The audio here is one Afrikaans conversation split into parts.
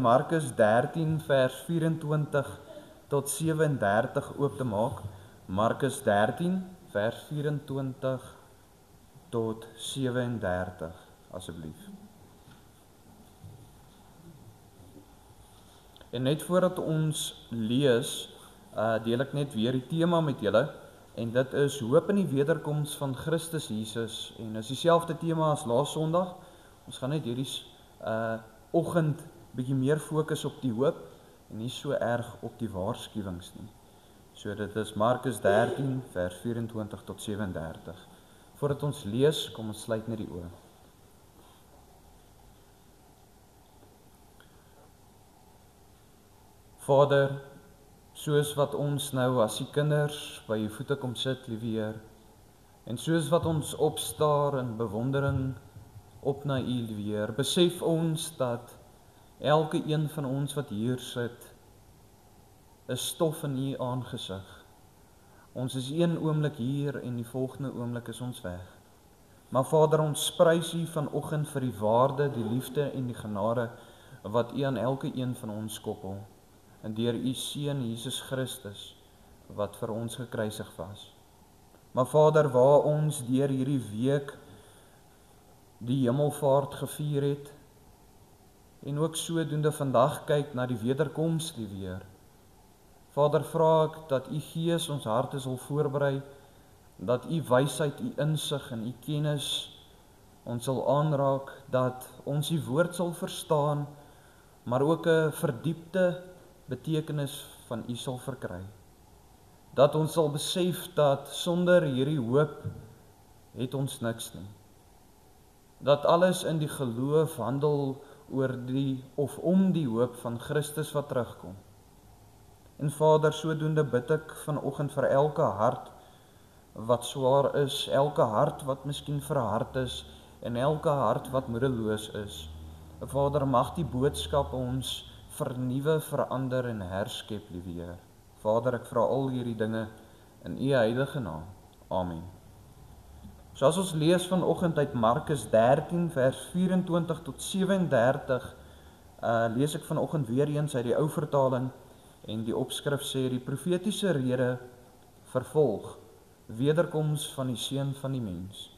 Markus 13 vers 24 tot 37 oop te maak. Markus 13 vers 24 tot 37 asseblief. En net voordat ons lees, deel ek net weer die tema met julle, en dit is hoop in die wederkoms van Christus Jesus, en is dieselfde tema as laas Sondag. Ons gaan net hierdie oggend bietjie meer fokus op die hoop, en nie so erg op die waarskuwings nie. So dit is Markus 13 vers 24 tot 37. Voordat ons lees, kom ons sluit net die oë. Vader, soos wat ons nou as die kinders by u voete kom sit, liewe Heer, en soos wat ons opstaar in bewondering op na u, liewe Heer, besef ons dat elke een van ons wat hier sit, is stof in u aangesig. Ons is een oomblik hier en die volgende oomblik is ons weg. Maar Vader, ons prys u vanoggend vir die waarde, die liefde en die genade wat u aan elke een van ons koppel. En deur u Seun Jesus Christus, wat vir ons gekruisig was. Maar Vader, waar ons deur hierdie week die hemelvaart gevier het, en ook sodoende vandag kyk na die wederkoms, liewe Heer. Vader, vra ek dat u Gees ons harte sal voorberei, dat u wysheid, u insig en u kennis ons sal aanraak, dat ons die woord sal verstaan, maar ook 'n verdiepte betekenis van u sal verkry. Dat ons sal besef dat sonder hierdie hoop het ons niks nie. Dat alles in die geloof handel oor die of om die hoop van Christus wat terugkom. En Vader, sodoende bid ek vanoggend vir elke hart wat swaar is, elke hart wat miskien verhard is en elke hart wat moedeloos is. Vader, mag die boodskap ons vernuwe, verander en herskep, liewe Heer. Vader, ek vra al hierdie dinge in u heilige naam. Amen. So as ons lees vanoggend uit Markus 13 vers 24 tot 37, lees ek vanoggend weer eens uit die ou vertaling, en die opskrif sê die profetiese rede vervolg, wederkoms van die Seun van die mens.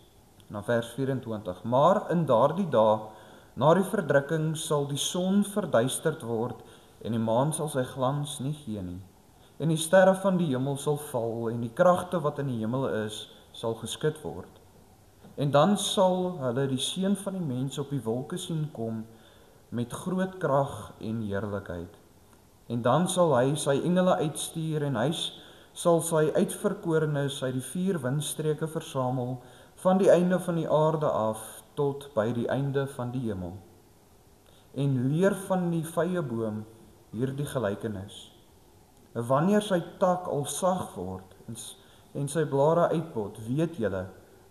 Na vers 24, maar in daardie dae, na die verdrukking sal die son verduisterd word en die maan sal sy glans nie gee nie. En die sterre van die hemel sal val en die kragte wat in die hemel is, sal geskud word. En dan sal hulle die Seun van die mens op die wolke sien kom met groot krag en heerlikheid. En dan sal hy sy engele uitstuur en hy sal sy uitverkorenes uit die 4 windstreke versamel van die einde van die aarde af tot by die einde van die hemel. En leer van die vyeboom hierdie gelykenis. Wanneer sy tak al sag word en sy blare uitpot, weet julle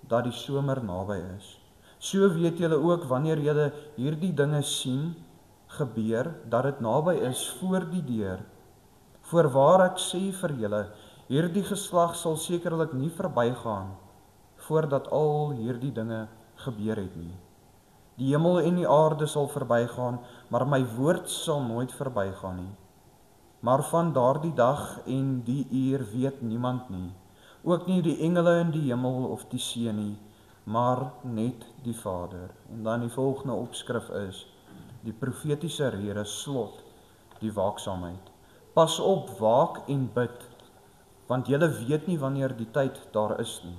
dat die somer naby is. So weet julle ook wanneer julle hierdie dinge sien gebeur, dat dit naby is voor die deur. Voorwaar ek sê vir julle, hierdie geslag sal sekerlik nie verbygaan voordat al hierdie dinge gebeur het nie. Die hemel en die aarde sal verbygaan, maar my woord sal nooit verbygaan nie. Maar van daardie dag en die uur weet niemand nie, ook nie die engele in die hemel of die see nie, maar net die Vader. En dan die volgende opskrif is die profetiese rede slot, die waaksaamheid. Pas op, waak en bid, want julle weet nie wanneer die tyd daar is nie.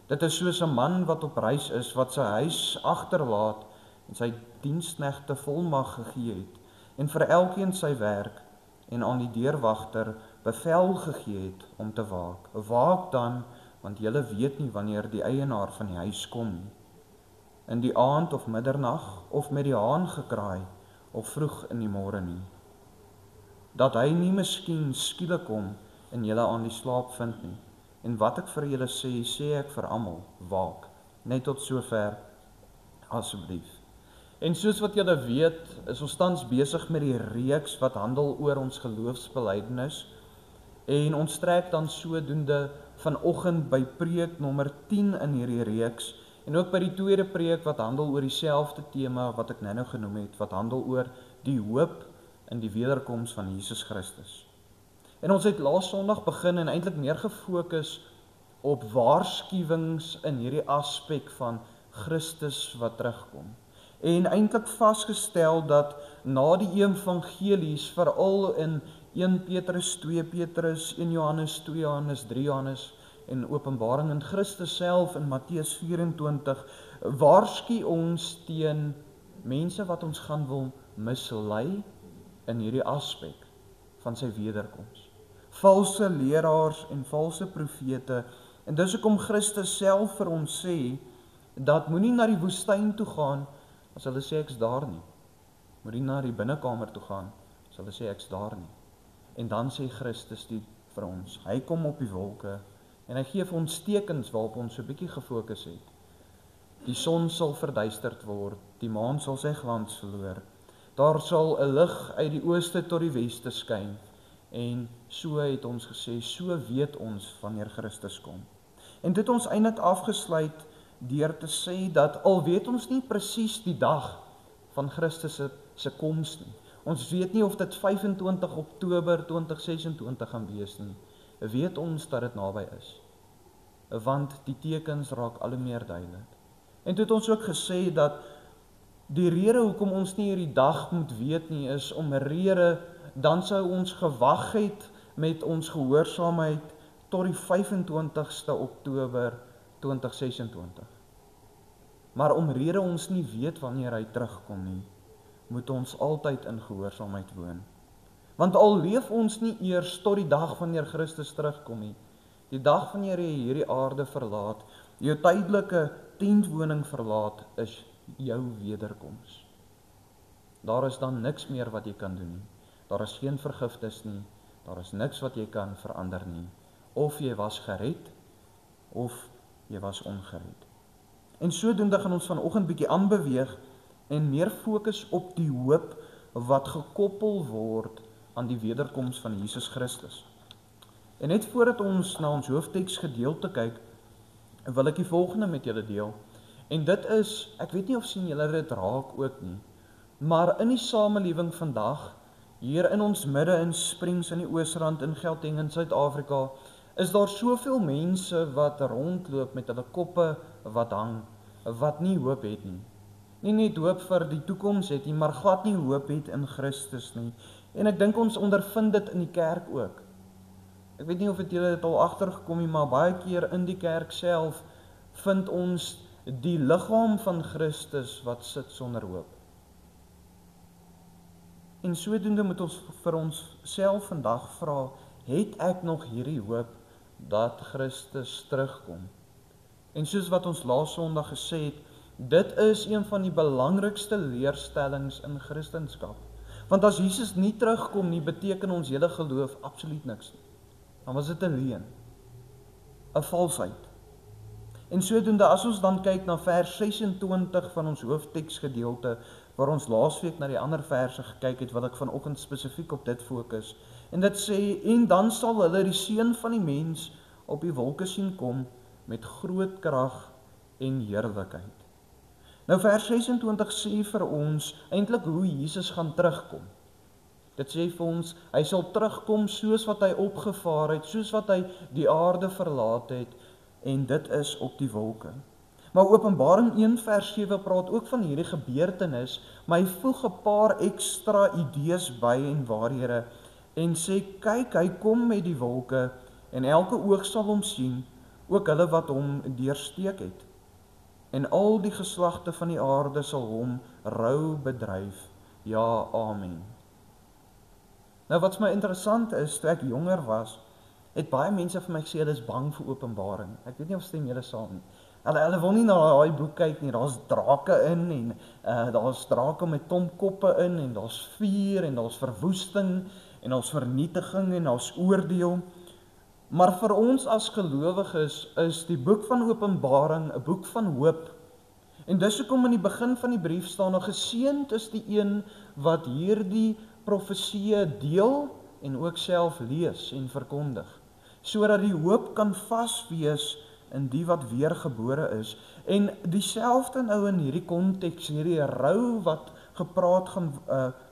Dit is soos 'n man wat op reis is, wat sy huis agterlaat en sy diensknegte volmag gegee het, en vir elkeen sy werk, en aan die deurwagter bevel gegee het om te waak. Waak dan, want julle weet nie wanneer die eienaar van die huis kom nie. In die aand of middernag, of met die haan gekraai, of vroeg in die môre nie. Dat hy nie miskien skielik kom en julle aan die slaap vind nie. En wat ek vir julle sê, sê ek vir almal, waak. Net tot sover, asseblief. En soos wat julle weet, is ons tans besig met die reeks wat handel oor ons geloofsbelydenis. En ons trek dan sodoende vanoggend by preek nommer 10 in hierdie reeks, en ook by die tweede preek wat handel oor dieselfde tema wat ek nou genoem het, wat handel oor die hoop in die wederkoms van Jesus Christus. En ons het laas Sondag begin en eintlik meer gefokus op waarskuwings in hierdie aspek van Christus wat terugkom. En eintlik vasgestel dat na die evangelies, veral in 1 Petrus, 2 Petrus, 1 Johannes, 2 Johannes, 3 Johannes en Openbaring in Christus self in Matteus 24, waarsku ons teen mense wat ons gaan wil mislei in hierdie aspek van sy wederkoms. Valse leraars en valse profete, en dis hoekom Christus self vir ons sê, dat moenie na die woestyn toe gaan, as hulle sê ek's daar nie. Moenie na die binnekamer toe gaan, as hulle sê ek's daar nie. En dan sê Christus dit vir ons. Hy kom op die wolke, en hy gee vir ons tekens waarop ons so 'n bietjie gefokus het. Die son sal verduisterd word, die maan sal sy glans verloor. Daar sal 'n lig uit die ooste tot die weste skyn. En so het ons gesê, so weet ons wanneer Christus kom. En dit ons eintlik afgesluit deur te sê dat al weet ons nie presies die dag van Christus se koms nie. Ons weet nie of dit 25 Oktober 2026 gaan wees nie. Weet ons dat dit naby is. Want die tekens raak al hoe meer duidelik. En toe het ons ook gesê dat die rede hoekom ons nie hierdie dag moet weet nie is omrede dan sou ons gewag het met ons gehoorsaamheid tot die 25ste Oktober 2026. Maar omrede ons nie weet wanneer hy terugkom nie, moet ons altyd in gehoorsaamheid woon. Want al leef ons nie eers tot die dag wanneer Christus terugkom nie, die dag wanneer jy hierdie aarde verlaat, jou tydelike tentwoning verlaat, is jou wederkoms. Daar is dan niks meer wat jy kan doen nie. Daar is geen vergifnis nie, daar is niks wat jy kan verander nie. Of jy was gered, of jy was ongered. En sodoende gaan ons vanoggend bietjie aanbeweeg en meer fokus op die hoop wat gekoppel word aan die wederkoms van Jesus Christus. En net voordat ons na ons hoofteks gedeelte kyk, wil ek die volgende met julle deel. En dit is, ek weet nie of sien julle dit raak ook nie, maar in die samelewing vandag, hier in ons midde in Springs in die Oosrand in Gauteng in Suid-Afrika, is daar soveel mense wat rondloop met hulle koppe wat hang, wat nie hoop het nie. Nie net hoop vir die toekoms het nie, maar glad nie hoop het in Christus nie. En ek dink ons ondervind dit in die kerk ook. Ek weet nie of het julle dit al agtergekom nie, maar baie keer in die kerk self vind ons die liggaam van Christus wat sit sonder hoop. En sodoende moet ons vir ons self vandag vra, het ek nog hierdie hoop dat Christus terugkom? En soos wat ons laas Sondag gesê het, dit is een van die belangrikste leerstellings in Christendom. Want as Jesus nie terugkom nie, beteken ons hele geloof absoluut niks nie. Dan was dit 'n leuen, 'n valsheid. En sodoende as ons dan kyk na vers 26 van ons hoofteksgedeelte, waar ons laasweek na die ander verse gekyk het, wil ek vanoggend spesifiek op dit fokus. En dit sê, en dan sal hulle die Seun van die Mens op die wolke sien kom met groot krag en heerlikheid. Nou vers 26 sê vir ons eintlik hoe Jesus gaan terugkom. Dit sê vir ons, hy sal terugkom soos wat hy opgevaar het, soos wat hy die aarde verlaat het, en dit is op die wolke. Maar Openbaring 1 vers 7 praat ook van hierdie gebeurtenis, maar hy voeg 'n paar ekstra idees by en waarhede, en sê, kyk, hy kom met die wolke, en elke oog sal hom sien, ook hulle wat hom deursteek het. En al die geslagte van die aarde sal hom rou bedryf. Ja, amen. Nou wat my interessant is, toe ek jonger was, het baie mense vir my gesê, hulle is bang vir Openbaring. Ek weet nie of stem julle saam nie. Hulle wil nie na daai boek kyk nie, daar's drake in, en daar's drake met tomkoppe in, en daar's vuur, en daar's verwoesting, en daar's vernietiging, en daar's oordeel. Maar vir ons as gelowiges is die boek van Openbaring 'n boek van hoop. En dis hoekom in die begin van die brief staan, nou geseënd is die een wat hierdie profeseë deel en ook self lees en verkondig, sodat die hoop kan vas wees in die wat weergebore is. En dieselfde nou in hierdie konteks, hierdie rou wat gepraat gaan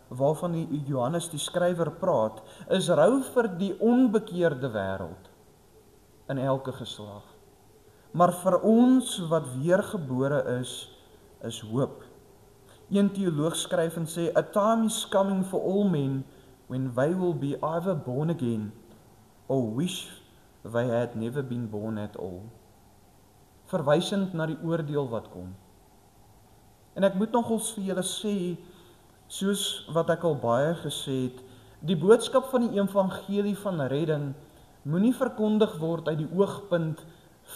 waarvan die Johannes die skrywer praat, is rou vir die onbekeerde wêreld in elke geslag. Maar vir ons wat weergebore is hoop. Een teoloog skryf en sê, "A time is coming for all men when they will be either born again or wish they had never been born at all." Verwysend na die oordeel wat kom. En ek moet nogals vir julle sê, soos wat ek al baie gesê het, die boodskap van die evangelie van redding moenie verkondig word uit die oogpunt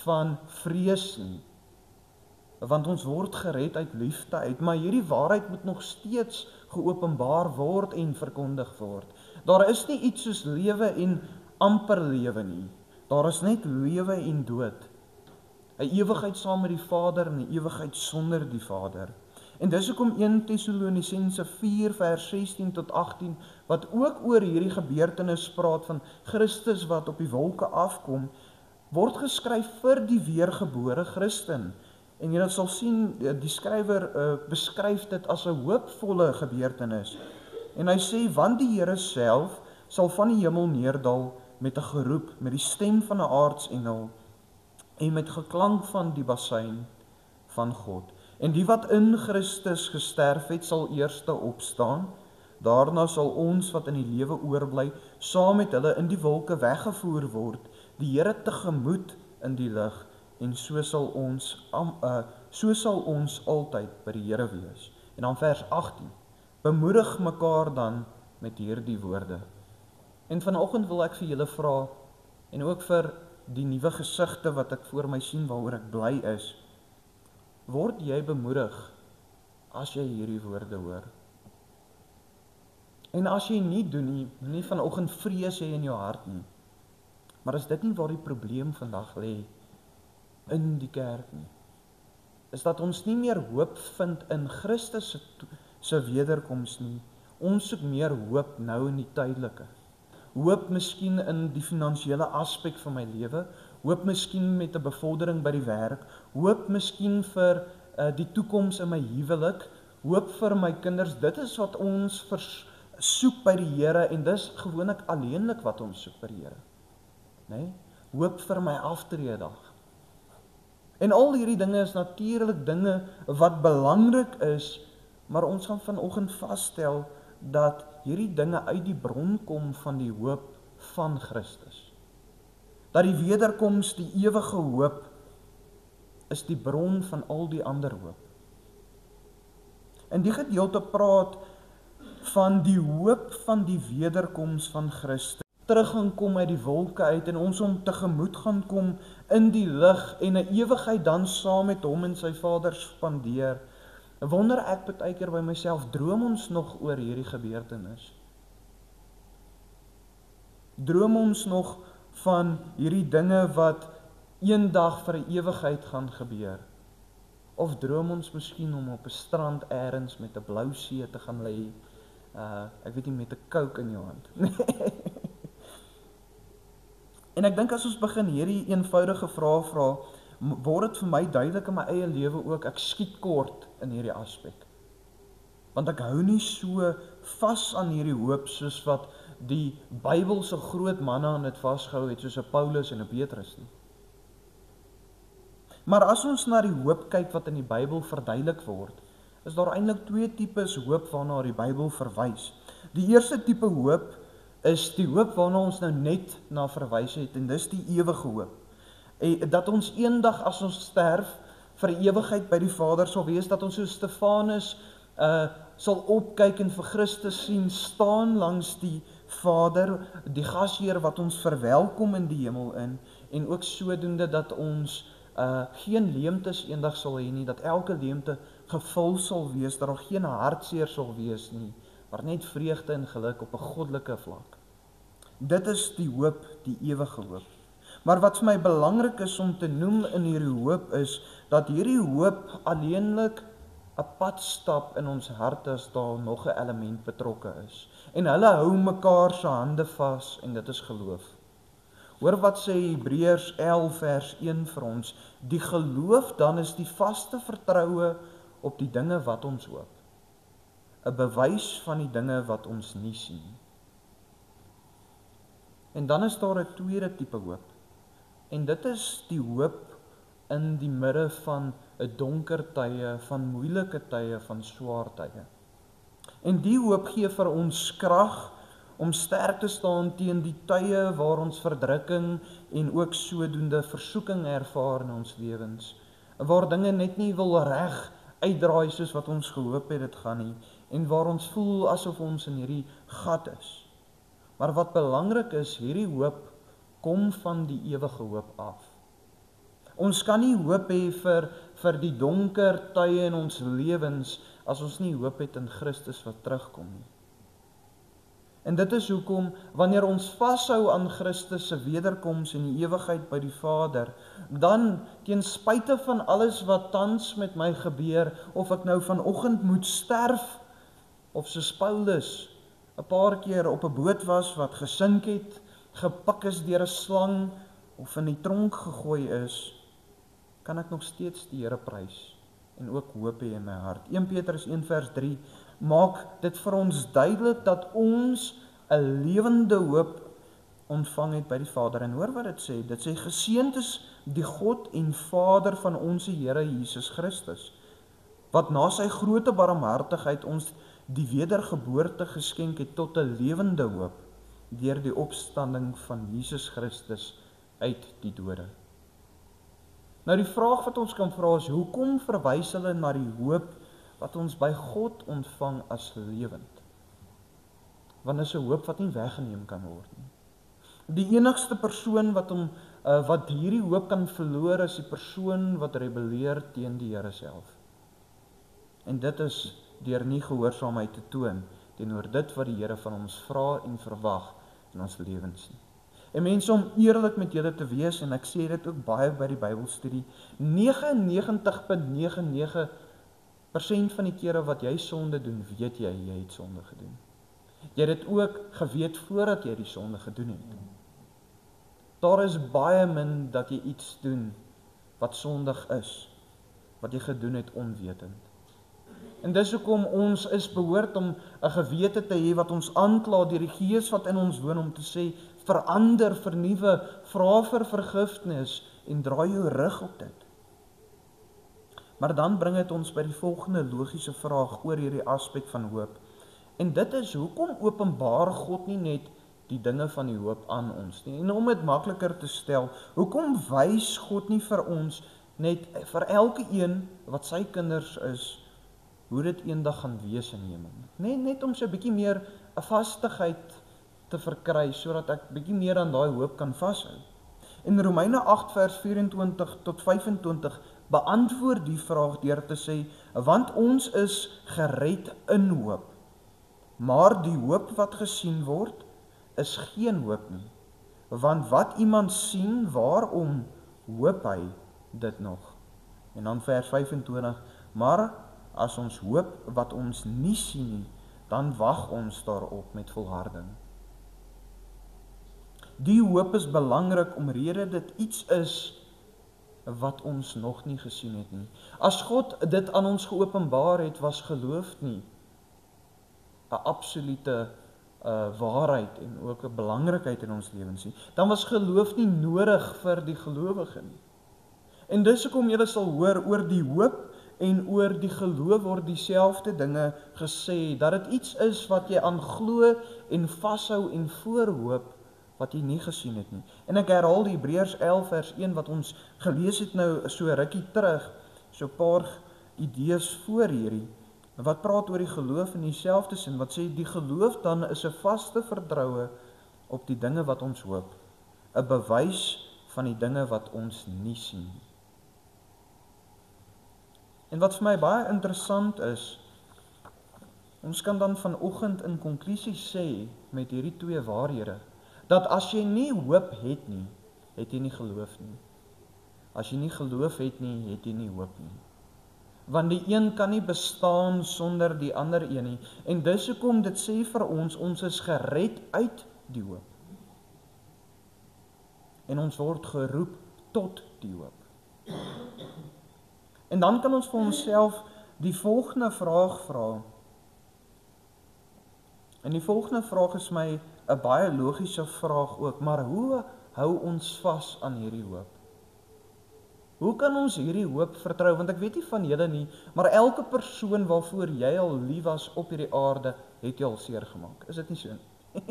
van vrees nie. Want ons word gered uit liefde uit, maar hierdie waarheid moet nog steeds geopenbaar word en verkondig word. Daar is nie iets soos lewe en amper lewe nie. Daar is net lewe en dood. 'n Ewigheid saam met die Vader en 'n ewigheid sonder die Vader. En dis hoekom 1 Tessalonisense 4 vers 16 tot 18, wat ook oor hierdie gebeurtenis praat van Christus wat op die wolke afkom, word geskryf vir die weergebore Christen. En jy sal sien, die skrywer beskryf dit as 'n hoopvolle gebeurtenis. En hy sê, want die Here self sal van die hemel neerdal met 'n geroep, met die stem van 'n aartsengel en met geklank van die basuin van God. En die wat in Christus gesterf het, sal eerste opstaan. Daarna sal ons wat in die lewe oorbly, saam met hulle in die wolke weggevoer word, die Here tegemoet in die lig, en so sal ons altyd by die Here wees. En dan vers 18. Bemoedig mekaar dan met hierdie woorde. En vanoggend wil ek vir julle vra, en ook vir die nuwe gesigte wat ek voor my sien, waaroor ek bly is, word jy bemoedig as jy hierdie woorde hoor? En as jy nie doen nie, nie vanoggend vrees jy in jou hart nie. Maar is dit nie waar die probleem vandag lê in die kerk nie? Is dat ons nie meer hoop vind in Christus se wederkoms nie. Ons soek meer hoop nou in die tydelike. Hoop miskien in die finansiële aspek van my lewe, hoop miskien met 'n bevordering by die werk, hoop miskien vir die toekoms in my huwelik, hoop vir my kinders. Dit is wat ons soek by die Here, en dis gewoonlik alleenlik wat ons soek by die Here. Nee? Hoop vir my aftreedag. En al hierdie dinge is natuurlik dinge wat belangrik is, maar ons gaan vanoggend vasstel dat hierdie dinge uit die bron kom van die hoop van Christus. Dat die wederkoms, die ewige hoop, is die bron van al die ander hoop. En die gedeelte praat van die hoop van die wederkoms van Christus. Terug gaan kom uit die wolke uit en ons hom tegemoet gaan kom in die lig en 'n ewigheid dan saam met hom en sy Vader spandeer. Wonder ek baie keer by myself, droom ons nog oor hierdie gebeurtenis? Droom ons nog van hierdie dinge wat eendag vir 'n ewigheid gaan gebeur? Of droom ons miskien om op 'n strand elders met 'n blou see te gaan lê, ek weet nie, met 'n Coke in jou hand? En ek dink as ons begin hierdie eenvoudige vrae vra, word dit vir my duidelik in my eie lewe ook, ek skiet kort in hierdie aspek. Want ek hou nie so vas aan hierdie hoop soos wat die Bybelse groot manne aan dit vasgehou het, soos 'n Paulus en 'n Petrus nie. Maar as ons na die hoop kyk wat in die Bybel verduidelik word, is daar eintlik twee tipes hoop waarna die Bybel verwys. Die eerste tipe hoop is die hoop waarna ons nou net na verwys het, en dis die ewige hoop. Dat ons eendag as ons sterf vir 'n ewigheid by die Vader sal wees, dat ons soos Stefanus sal opkyk en vir Christus sien staan langs die Vader, die gasheer wat ons verwelkom in die hemel in, en ook sodoende dat ons geen leemtes eendag sal hê nie, dat elke leemte gevul sal wees, dat daar geen hartseer sal wees nie, maar net vreugde en geluk op 'n goddelike vlak. Dit is die hoop, die ewige hoop. Maar wat vir my belangrik is om te noem in hierdie hoop is, dat hierdie hoop alleenlik 'n pad stap in ons harte as daar nog 'n element betrokke is. En hulle hou mekaar se hande vas, en dit is geloof. Hoor wat sê Hebreërs 11 vers 1 vir ons, die geloof dan is die vaste vertroue op die dinge wat ons hoop. 'n bewys van die dinge wat ons nie sien. En dan is daar 'n tweede tipe hoop. En dit is die hoop in die midde van 'n donker tye, van moeilike tye, van swaar tye. En die hoop gee vir ons krag om sterk te staan teen die tye waar ons verdrukking en ook sodoende versoeking ervaar in ons lewens. Waar dinge net nie wil reg uitdraai soos wat ons gehoop het dit gaan nie, en waar ons voel asof ons in hierdie gat is. Maar wat belangrik is, hierdie hoop kom van die ewige hoop af. Ons kan nie hoop hê vir die donker tye in ons lewens as ons nie hoop het in Christus wat terugkom nie. En dit is hoekom, wanneer ons vashou aan Christus se wederkoms in die ewigheid by die Vader, dan ten spyte van alles wat tans met my gebeur, of ek nou vanoggend moet sterf, of soos Paulus 'n paar keer op 'n boot was wat gesink het, gepik is deur 'n slang, of in die tronk gegooi is, kan ek nog steeds die Here prys en ook hoop hê in my hart. 1 Petrus 1 vers 3 maak dit vir ons duidelik dat ons 'n lewende hoop ontvang het by die Vader. En hoor wat dit sê. Dit sê, geseënd is die God en Vader van ons Here Jesus Christus, wat na sy groote barmhartigheid ons die wedergeboorte geskenk het tot 'n lewende hoop deur die opstanding van Jesus Christus uit die dode. Nou die vraag wat ons kan vra is, hoekom verwys hulle na die hoop wat ons by God ontvang as lewend? Want is 'n hoop wat nie weggeneem kan word nie. Die enigste persoon wat hierdie hoop kan verloor is die persoon wat rebelleer teen die Here self. En dit is deur nie gehoorsaamheid te toon teenoor dit wat die Here van ons vra en verwag in ons lewens nie. En mense, om eerlik met julle te wees, en ek sê dit ook baie by die Bybelstudie, 99,99% van die kere wat jy sonde doen, weet jy het sonde gedoen. Jy het dit ook geweet voordat jy die sonde gedoen het. Daar is baie min dat jy iets doen wat sondig is, wat jy gedoen het onwetend. En dis hoekom ons is behoort om 'n gewete te hê wat ons aankla deur die Gees wat in ons woon om te sê, verander, vernuwe, vra vir vergifnis en draai jou rug op dit. Maar dan bring dit ons by die volgende logiese vraag oor hierdie aspek van hoop. En dit is, hoekom openbaar God nie net die dinge van die hoop aan ons nie? En om dit makliker te stel, hoekom wys God nie vir ons net vir elke een wat sy kinders is, hoe dit eendag gaan wees in die hemel? Net om so 'n bietjie meer 'n vastigheid te verkry, sodat ek bietjie meer aan daai hoop kan vashou. In Romeine 8 vers 24 tot 25 beantwoord die vraag deur te sê, want ons is gered in hoop, maar die hoop wat gesien word, is geen hoop nie. Want wat iemand sien, waarom hoop hy dit nog? En dan vers 25, maar as ons hoop wat ons nie sien nie, dan wag ons daarop met volharding. Die hoop is belangrik omrede dit iets is wat ons nog nie gesien het nie. As God dit aan ons geopenbaar het, was geloof nie 'n absolute waarheid en ook 'n belangrikheid in ons lewens nie. Dan was geloof nie nodig vir die gelowige nie. En dis hoekom jy sal hoor oor die hoop en oor die geloof word dieselfde dinge gesê, dat dit iets is wat jy aan glo en vashou en voorhoop wat jy nie gesien het nie. En ek herhaal die Hebreërs 11 vers 1 wat ons gelees het nou so rukkie terug, so 'n paar idees voor hierdie, wat praat oor die geloof in dieselfde sin, wat sê die geloof dan is 'n vaste vertroue op die dinge wat ons hoop, 'n bewys van die dinge wat ons nie sien nie. En wat vir my baie interessant is, ons kan dan vanoggend in konklusie sê met hierdie twee waarhede, dat as jy nie hoop het nie, het jy nie geloof nie. As jy nie geloof het nie, het jy nie hoop nie. Want die een kan nie bestaan sonder die ander een nie. En dis hoekom dit sê vir ons is gered uit die hoop. En ons word geroep tot die hoop. En dan kan ons vir onsself die volgende vraag vra. En die volgende vraag is my 'n baie logiese vraag ook, maar hoe hou ons vas aan hierdie hoop? Hoe kan ons hierdie hoop vertrou? Want ek weet nie van julle nie, maar elke persoon waarvoor jy al lief was op hierdie aarde, het jy al seer gemaak. Is dit nie so nie?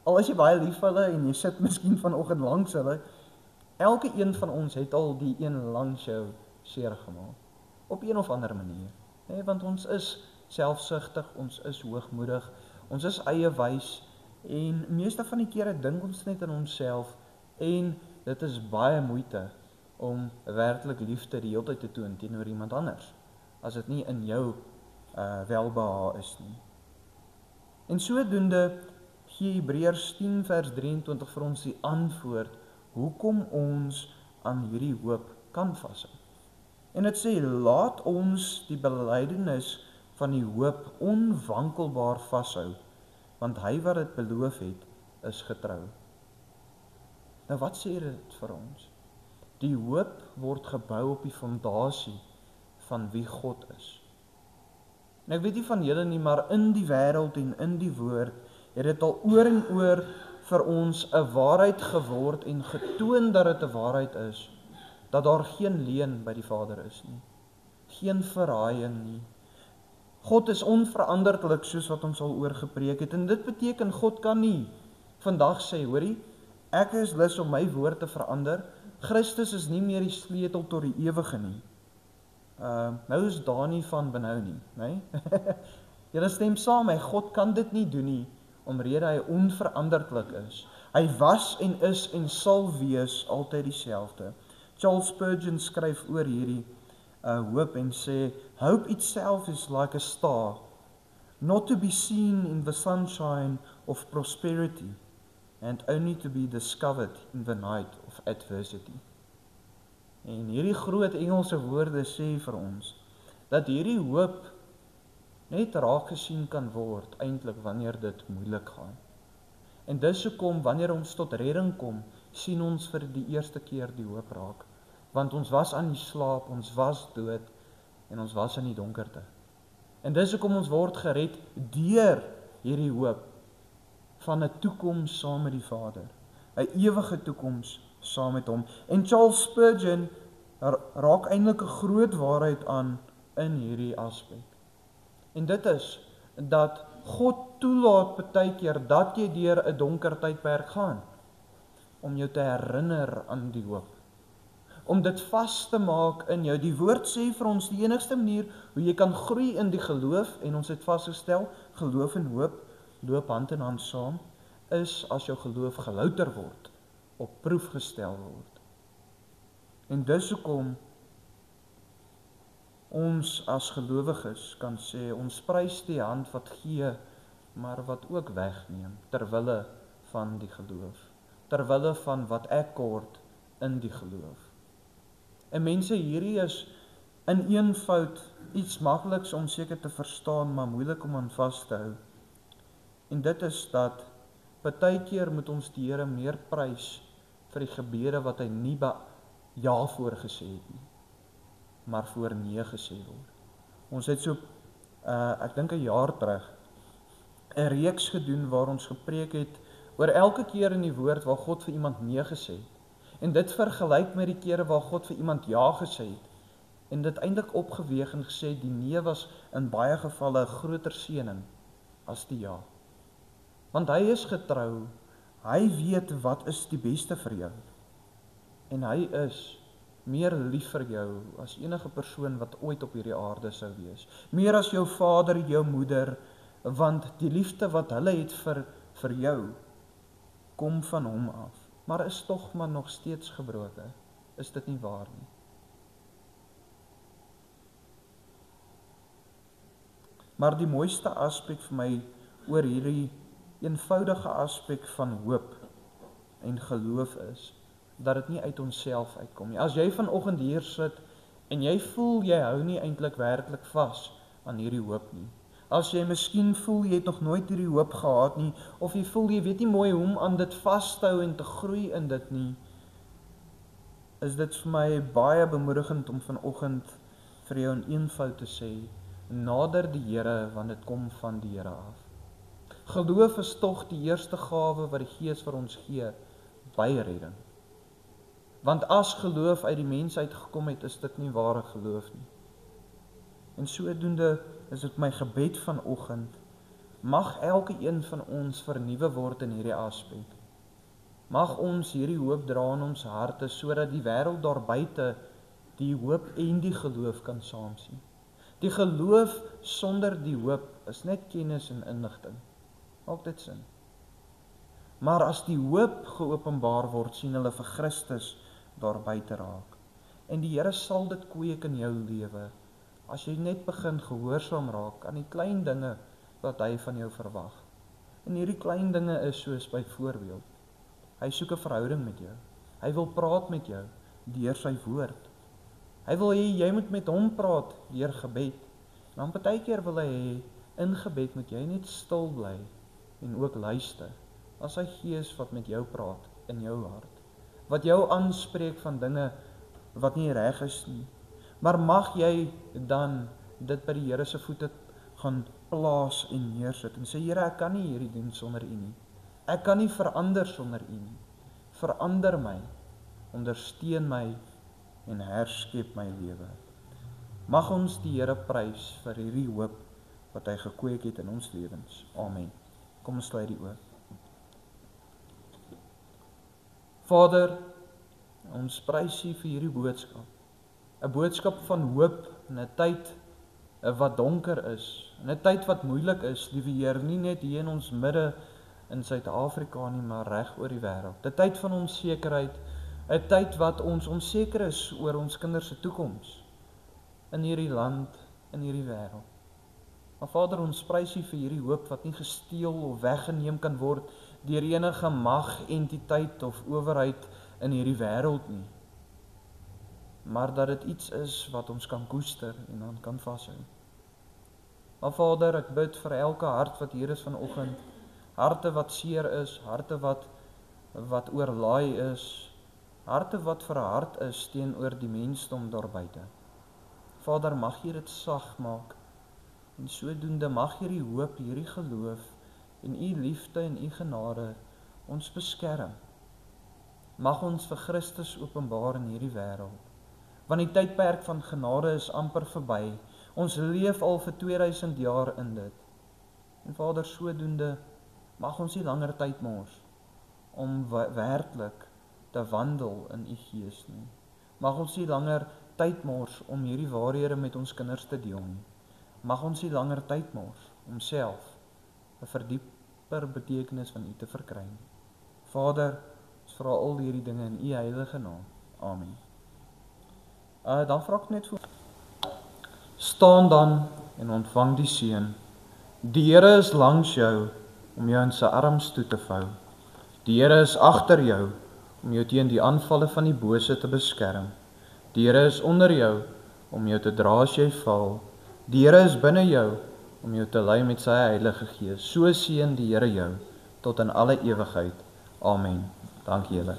Al is jy baie lief vir hulle en jy sit miskien vanoggend langs hulle, elke een van ons het al die een langs jou seer gemaak. Op een of ander manier. Want ons is selfsugtig, ons is hoogmoedig, ons is eiewys en meeste van die kere dink ons net aan onsself en dit is baie moeite om werklik liefde die hele tyd te toon teenoor iemand anders, as dit nie in jou welbehae is nie. En sodoende gee Hebreërs 10 vers 23 vir ons die antwoord, hoekom ons aan hierdie hoop kan vashou. En dit sê, laat ons die belydenis van die hoop onwankelbaar vashou, want hy wat dit beloof het, is getrou. Nou wat sê dit vir ons? Die hoop word gebou op die fondasie van wie God is. En ek weet nie van julle nie, maar in die wêreld en in die woord het dit al oor en oor vir ons 'n waarheid geword en getoon dat dit 'n waarheid is, dat daar geen leuen by die Vader is nie, geen verraaiing nie. God is onveranderlik soos wat ons al oor gepreek het, en dit beteken God kan nie vandag sê, hoorie, ek is lus om my woord te verander, Christus is nie meer die sleutel tot die ewige nie. Nou is daar nie van benou nie, nee? Julle stem saam, God kan dit nie doen nie, omrede hy onveranderlik is. Hy was en is en sal wees altyd dieselfde. Charles Spurgeon skryf oor hierdie hoop en sê, hope itself is like a star, not to be seen in the sunshine of prosperity, and only to be discovered in the night of adversity. En hierdie groot Engelse woorde sê vir ons, dat hierdie hoop net raak gesien kan word, eintlik wanneer dit moeilik gaan. En dis hoekom, wanneer ons tot redding kom, sien ons vir die eerste keer die hoop raak. Want ons was aan die slaap, ons was dood, en ons was in die donkerte. En dis hoekom ons word gered deur hierdie hoop, van 'n toekoms saam met die Vader, 'n ewige toekoms saam met hom. En Charles Spurgeon raak eintlik 'n groot waarheid aan in hierdie aspek. En dit is dat God toelaat baie keer dat jy deur 'n donker tydperk gaan, om jou te herinner aan die hoop, om dit vas te maak in jou. Die woord sê vir ons die enigste manier hoe jy kan groei in die geloof, en ons het vasgestel, geloof en hoop loop hand in hand saam, is as jou geloof gelouter word, op proef gestel word. En dis hoekom ons as gelowiges kan sê, ons prys die hand wat gee, maar wat ook wegneem, terwille van die geloof, terwille van wat ek kort in die geloof. En mense, hierdie is in eenvoud iets makliks om seker te verstaan, maar moeilik om aan vas te hou. En dit is dat baie keer moet ons die Here meer prys vir die gebede wat hy nie ja voorgesê het nie, maar voor nee gesê word. Ons het so, ek dink 'n jaar terug, 'n reeks gedoen waar ons gepreek het oor elke keer in die woord waar God vir iemand nee gesê het. En dit vergelyk met die kere waar God vir iemand ja gesê het. En dit eintlik opgeweeg en gesê, die nee was in baie gevalle 'n groter seëning as die ja. Want hy is getrou, hy weet wat is die beste vir jou. En hy is meer lief vir jou as enige persoon wat ooit op hierdie aarde sou wees. Meer as jou vader, jou moeder, want die liefde wat hulle het vir jou, kom van hom af. Maar is tog maar nog steeds gebroke. Is dit nie waar nie? Maar die mooiste aspek vir my oor hierdie eenvoudige aspek van hoop en geloof is, dat dit nie uit onsself uitkom nie. As jy vanoggend hier sit, en jy voel jy hou nie eintlik werklik vas aan hierdie hoop nie. As jy miskien voel jy het nog nooit hierdie hoop gehad nie, of jy voel jy weet nie mooi hoe om aan dit vas te hou en te groei in dit nie, is dit vir my baie bemoedigend om vanoggend vir jou in eenvoud te sê, nader die Here, want dit kom van die Here af. Geloof is tog die eerste gawe wat die Gees vir ons gee by redding. Want as geloof uit die mens uitgekom het, is dit nie ware geloof nie. En sodoende is dit my gebed vanoggend, mag elke een van ons vernuwe word in hierdie aspek. Mag ons hierdie hoop dra in ons harte, sodat die wêreld daar buite die hoop en die geloof kan saam sien. Die geloof sonder die hoop is net kennis en inligting. Maak dit sin? Maar as die hoop geopenbaar word, sien hulle vir Christus daar buite raak. En die Here sal dit kweek in jou lewe, as jy net begin gehoorsaam raak aan die klein dinge wat hy van jou verwag. En hierdie klein dinge is soos byvoorbeeld, hy soek 'n verhouding met jou. Hy wil praat met jou deur sy woord. Hy wil hê jy moet met hom praat deur gebed. Dan partykeer wil hy hê in gebed moet jy net stil bly en ook luister. As sy Gees wat met jou praat in jou hart, wat jou aanspreek van dinge wat nie reg is nie. Maar mag jy dan dit by die Here se voete gaan plaas en neersit en sê, Here, ek kan nie hierdie doen sonder U nie. Ek kan nie verander sonder U nie. Verander my, ondersteun my en herskep my lewe. Mag ons die Here prys vir hierdie hoop wat hy gekweek het in ons lewens. Amen. Kom ons sluit die oë. Vader, ons prys U vir hierdie boodskap. 'n boodskap van hoop in 'n tyd wat donker is, in 'n tyd wat moeilik is, liewe Heer, nie net hier in ons midde in Suid-Afrika nie, maar reg oor die wêreld. 'n tyd van onsekerheid, 'n tyd wat ons onseker is oor ons kinders se toekoms in hierdie land, in hierdie wêreld. Maar Vader, ons prys U vir hierdie hoop wat nie gesteel of weggeneem kan word deur enige mag, entiteit of owerheid in hierdie wêreld nie. Maar dat dit iets is wat ons kan koester en dan kan vashou. Maar Vader, ek bid vir elke hart wat hier is vanoggend, harte wat seer is, harte wat oorlaai is, harte wat verhard is teenoor die mensdom daar buite. Vader, mag U dit sag maak, en sodoende mag hierdie hoop, hierdie geloof, en U liefde en U genade ons beskerm. Mag ons vir Christus openbaar in hierdie wêreld. Want die tydperk van genade is amper verby. Ons leef al vir 2000 jaar in dit. En Vader, sodoende mag ons nie langer tyd mors om werklik te wandel in U Gees nie. Mag ons nie langer tyd mors om hierdie waarhede met ons kinders te deel nie. Mag ons nie langer tyd mors om self 'n verdieper betekenis van U te verkry nie. Vader, ons vra al hierdie dinge in U heilige naam. Amen. Dan vra ek net voor. Staan dan en ontvang die seën. Die Here is langs jou om jou in sy arms toe te vou. Die Here is agter jou om jou teen die aanvalle van die bose te beskerm. Die Here is onder jou om jou te dra as jy val. Die Here is binne jou om jou te lei met sy Heilige Gees. So seën die Here jou tot in alle ewigheid. Amen. Dankie julle.